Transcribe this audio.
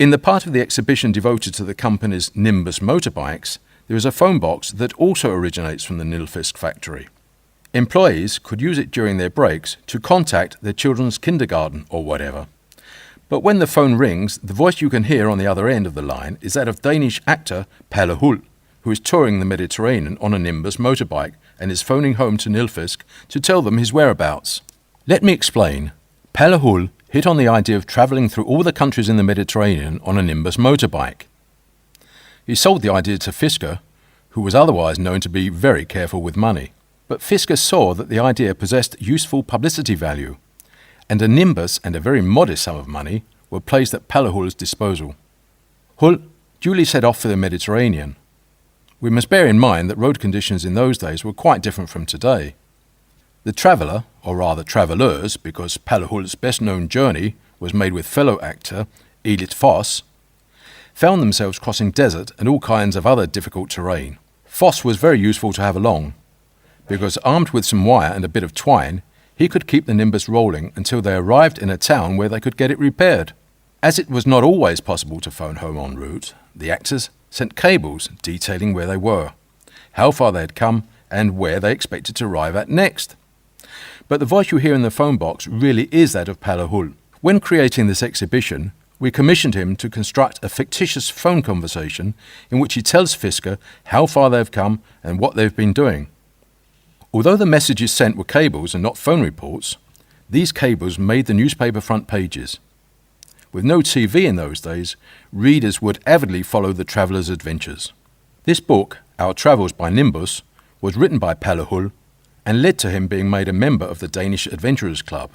In the part of the exhibition devoted to the company's Nimbus motorbikes, there is a phone box that also originates from the Nilfisk factory. Employees could use it during their breaks to contact their children's kindergarten or whatever. But when the phone rings, the voice you can hear on the other end of the line is that of Danish actor Palle Hult, who is touring the Mediterranean on a Nimbus motorbike and is phoning home to Nilfisk to tell them his whereabouts. Let me explain. Palle Hult hit on the idea of travelling through all the countries in the Mediterranean on a Nimbus motorbike. He sold the idea to Fisker, who was otherwise known to be very careful with money. But Fisker saw that the idea possessed useful publicity value, and a Nimbus and a very modest sum of money were placed at Palle Hult's disposal. Hult duly set off for the Mediterranean. We must bear in mind that road conditions in those days were quite different from today. The traveller, or rather travellers, because Palle Hult's best-known journey was made with fellow actor Edith Foss, found themselves crossing desert and all kinds of other difficult terrain. Foss was very useful to have along, because armed with some wire and a bit of twine, he could keep the Nimbus rolling until they arrived in a town where they could get it repaired. As it was not always possible to phone home en route, the actors sent cables detailing where they were, how far they had come, and where they expected to arrive at next. But the voice you hear in the phone box really is that of Palle Hult. When creating this exhibition, we commissioned him to construct a fictitious phone conversation in which he tells Fisker how far they have come and what they've been doing. Although the messages sent were cables and not phone reports, these cables made the newspaper front pages. With no TV in those days, readers would avidly follow the traveller's adventures. This book, Our Travels by Nimbus, was written by Palle Hult and led to him being made a member of the Danish Adventurers Club.